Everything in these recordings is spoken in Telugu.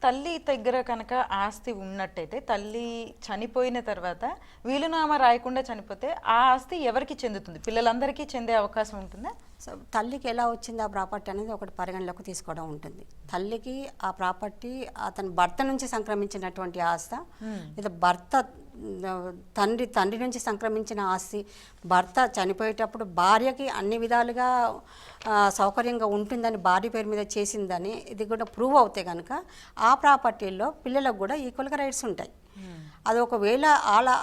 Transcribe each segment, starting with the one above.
తల్లి దగ్గర కనుక ఆస్తి ఉన్నట్టయితే తల్లి చనిపోయిన తర్వాత వీలునామా రాయకుండా చనిపోతే ఆ ఆస్తి ఎవరికి చెందుతుంది? పిల్లలందరికీ చెందే అవకాశం ఉంటుందా? సో తల్లికి ఎలా వచ్చింది ఆ ప్రాపర్టీ అనేది ఒకటి పరిగణలోకి తీసుకోవడం ఉంటుంది. తల్లికి ఆ ప్రాపర్టీ అతని భర్త నుంచి సంక్రమించినటువంటి ఆస్తి, లేదా భర్త తండ్రి నుంచి సంక్రమించిన ఆస్తి, భర్త చనిపోయేటప్పుడు భార్యకి అన్ని విధాలుగా సౌకర్యంగా ఉంటుందని భార్య పేరు మీద చేసిందని ఇది కూడా ప్రూవ్ అవుతే కనుక ఆ ప్రాపర్టీల్లో పిల్లలకు కూడా ఈక్వల్గా రైట్స్ ఉంటాయి. అది ఒకవేళ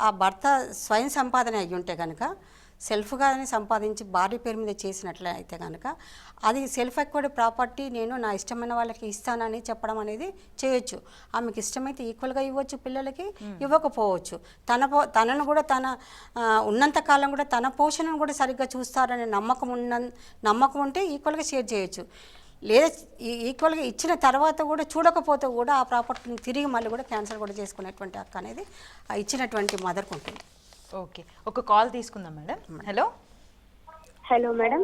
ఆ భర్త స్వయం సంపాదన అయ్యి ఉంటే కనుక, సెల్ఫ్గానే సంపాదించి భార్య పేరు మీద చేసినట్లయితే కనుక అది సెల్ఫ్ ఎక్వైర్డ్ ప్రాపర్టీ, నేను నా ఇష్టమైన వాళ్ళకి ఇస్తానని చెప్పడం అనేది చేయొచ్చు. ఆమెకి ఇష్టమైతే ఈక్వల్గా ఇవ్వచ్చు, పిల్లలకి ఇవ్వకపోవచ్చు. తనను కూడా తన ఉన్నంతకాలం కూడా తన పోషణను కూడా సరిగ్గా చూస్తారనే నమ్మకం ఉంటే ఈక్వల్గా షేర్ చేయొచ్చు. లేదా ఈక్వల్గా ఇచ్చిన తర్వాత కూడా చూడకపోతే కూడా ఆ ప్రాపర్టీని తిరిగి మళ్ళీ కూడా క్యాన్సల్ కూడా చేసుకునేటువంటి హక్కు అనేది ఇచ్చినటువంటి మదర్కు ఉంటుంది. ఓకే, ఒక కాల్ తీసుకుందాం మేడం. హలో. Hello madam.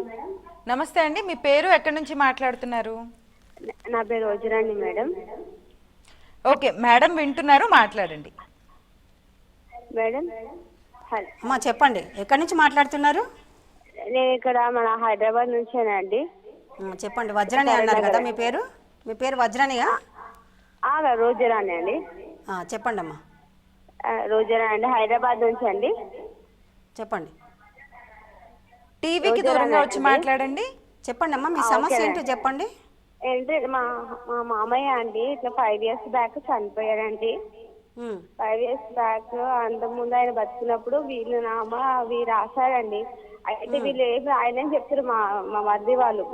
నమస్తే అండి, మీ పేరు, ఎక్కడి నుంచి మాట్లాడుతున్నారు? నా పేరు రోజురాణి మేడం. ఓకే మేడం, వింటున్నారు, మాట్లాడండి మేడం. అమ్మా చెప్పండి, ఎక్కడి నుంచి మాట్లాడుతున్నారు? నేను ఇక్కడ మన హైదరాబాద్ నుంచేనండి. చెప్పండి. వజ్రాణి అన్నారు కదా మీ పేరు? మీ పేరు వజ్రాణిగా? రోజురాణి అండి. చెప్పండి అమ్మా. రోజురాణి అండి, హైదరాబాద్ నుంచి అండి. చెప్పండి. టీవీకి దూరంగా వచ్చి మాట్లాడండి. చెప్పండి అమ్మా, మీ సమస్య ఏంటో చెప్పండి. ఏంటి మా మామయ్య అండి ఇట్లా 5 years బ్యాక్ చనిపోయాడండి. 5 years బ్యాక్ అంతకుముందు ఆయన బతికినప్పుడు వీలునామా అవి రాశాడండి. అయితే వీళ్ళు ఏం రాయలేని చెప్తారు మా మరిది వాళ్ళు.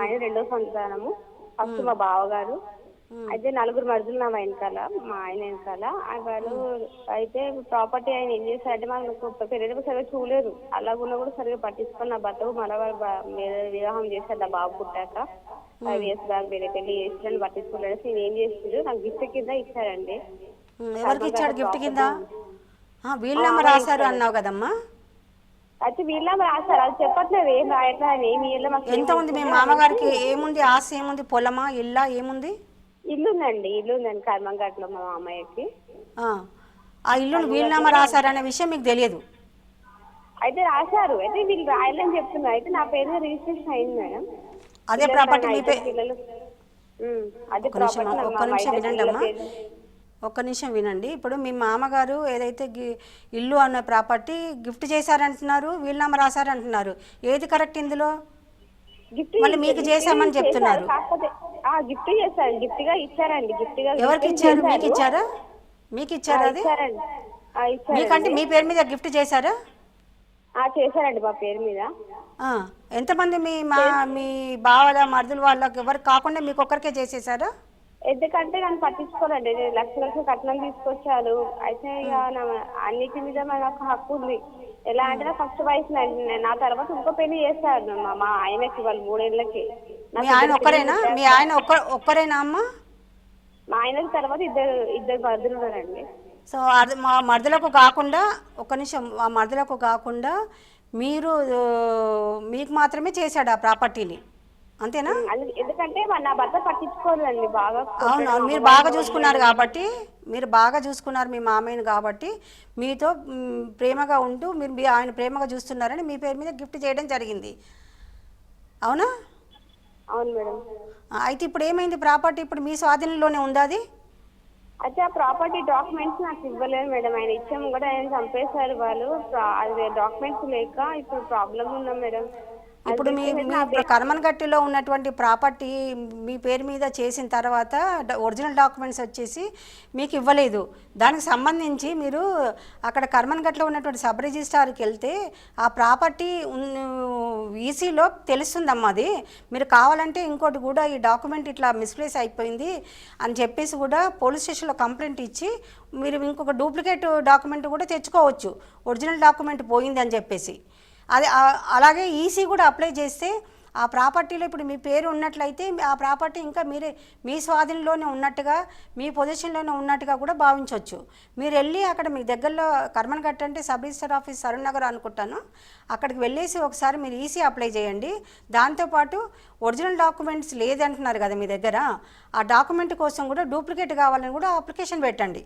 ఆయన 2వ సంతానము, ఫస్ట్ మా బావగారు. అయితే 4 మరుదులు నా వెనకాల, మా ఆయన వెనకాల వాళ్ళు. అయితే ప్రాపర్టీ ఆయన ఏం చేశారంటే మనకు పెళ్ళి సరిగ్గా చూడలేదు, అలాగున్నా కూడా సరిగ్గా పట్టించుకొని నా భర్తకు మళ్ళీ వివాహం చేశారు నా బాబు పుట్టాక. 5 years బ్యాక్ వేరే పెళ్లి చేసి పట్టించుకోలేదు. నేను ఏం చేసిండ్రు నాకు గిఫ్ట్ కింద ఇచ్చారండి. ఎవరికి ఇచ్చాడు గిఫ్ట్ కింద? వీళ్ళమ్మ రాశారు అన్నావు కదమ్మా. అయితే వీళ్ళమ్మ రాశారు, అది చెప్పట్లేదు, ఏం రాయట్లేదు. ఆయన ఏమి ఎంత ఉంది మీ మామగారికి? ఏముంది ఆస్తి? ఏముంది? పొలమా, ఇల్లా, ఏముంది? ఇల్లు ఉందండి కర్మంఘాట్లో మా మామయ్యకి. ఆ ఇల్లును వీలునామా రాశారనే విషయం మీకు తెలియదు? అయితే రాశారు, అయితే వీళ్ళు రాయాలని చెప్తున్నారు. అయితే నా పేరు మీద రిజిస్ట్రేషన్ అయింది మేడం. అదే ప్రాపర్టీ మీ పిల్లలు. ఒక్క నిమిషం వినండి. ఇప్పుడు మీ మామగారు ఏదైతే ఇల్లు అన్న ప్రాపర్టీ గిఫ్ట్ చేశారంటున్నారు, వీలునామా రాశారంటున్నారు, ఏది కరెక్ట్ ఇందులో? మళ్ళీ మీకు చేశామని చెప్తున్నారు. గిఫ్ట్ చేశారు, గిఫ్ట్ గా ఇచ్చారండి. గిఫ్ట్ గా ఎవరికి ఇచ్చారు? మీకు ఇచ్చారా? మీకు ఇచ్చారా? అది మీకంటే మీ పేరు మీద గిఫ్ట్ చేశారా? చేశారండి మా పేరు మీద. ఎంతమంది మీ బావల మరుదులు వాళ్ళకి ఎవరికి కాకుండా మీకు ఒక్కరికే చేసేసారా? ఎందుకంటే నన్ను పట్టించుకోరండి. లక్ష కట్నం తీసుకొచ్చాను. అయితే ఇక అన్నిటి మీద నాకు హక్కు ఉంది. ఎలా అంటే ఫస్ట్ వయసు నా తర్వాత ఇంకో పెళ్లి చేస్తారు మా ఆయనకి, వాళ్ళు 3 ఏళ్ళకి. మీ ఆయన ఒక్కరేనా? మీ ఆయన ఒక్కరేనా అమ్మ? మా ఆయనకి తర్వాత ఇద్దరు మరుదులు ఉన్నారండి. సో మా మరుదులకు కాకుండా, ఒక్క నిమిషం, ఆ మరుదులకు కాకుండా మీకు మాత్రమే చేశాడు ఆ ప్రాపర్టీని, అంతేనా? ఎందుకంటే నా భర్త పట్టించుకోలేదండి బాగా. అవునవును, మీరు బాగా చూసుకున్నారు కాబట్టి, మీరు బాగా చూసుకున్నారు మీ మామయ్యను కాబట్టి, మీతో ప్రేమగా ఉంటూ మీరు ఆయన ప్రేమగా చూస్తున్నారని మీ పేరు మీద గిఫ్ట్ చేయడం జరిగింది, అవునా? అవును మేడం. అయితే ఇప్పుడు ఏమైంది? ప్రాపర్టీ ఇప్పుడు మీ స్వాధీనంలోనే ఉందా అది? అయితే ఆ ప్రాపర్టీ డాక్యుమెంట్స్ నాకు ఇవ్వలేదు మేడం. ఆయన ఇచ్చాము కూడా ఆయన చంపేశారు వాళ్ళు. అది డాక్యుమెంట్స్ లేక ఇప్పుడు ప్రాబ్లం ఉన్నాం మేడం. ఇప్పుడు మీ కర్మన్ఘట్టిలో ఉన్నటువంటి ప్రాపర్టీ మీ పేరు మీద చేసిన తర్వాత ఒరిజినల్ డాక్యుమెంట్స్ వచ్చేసి మీకు ఇవ్వలేదు. దానికి సంబంధించి మీరు అక్కడ కర్మన్ఘట్లో ఉన్నటువంటి సబ్ రిజిస్ట్రార్కి వెళ్తే ఆ ప్రాపర్టీ ఈసీలో తెలుస్తుందమ్మా. అది మీరు కావాలంటే ఇంకోటి కూడా ఈ డాక్యుమెంట్ ఇట్లా మిస్ప్లేస్ అయిపోయింది అని చెప్పేసి కూడా పోలీస్ స్టేషన్లో కంప్లైంట్ ఇచ్చి మీరు ఇంకొక డూప్లికేట్ డాక్యుమెంట్ కూడా తెచ్చుకోవచ్చు, ఒరిజినల్ డాక్యుమెంట్ పోయింది అని చెప్పేసి. అది అలాగే ఈసీ కూడా అప్లై చేస్తే ఆ ప్రాపర్టీలో ఇప్పుడు మీ పేరు ఉన్నట్లయితే ఆ ప్రాపర్టీ ఇంకా మీరే మీ స్వాధీనంలోనే ఉన్నట్టుగా మీ పొజిషన్లోనే ఉన్నట్టుగా కూడా భావించవచ్చు. మీరు వెళ్ళి అక్కడ మీ దగ్గరలో కర్మన్ఘట్ అంటే sub register office Saroor Nagar అనుకుంటాను, అక్కడికి వెళ్ళేసి ఒకసారి మీరు ఈసీ అప్లై చేయండి. దాంతోపాటు ఒరిజినల్ డాక్యుమెంట్స్ లేదంటున్నారు కదా మీ దగ్గర, ఆ డాక్యుమెంట్ కోసం కూడా డూప్లికేట్ కావాలని కూడా అప్లికేషన్ పెట్టండి.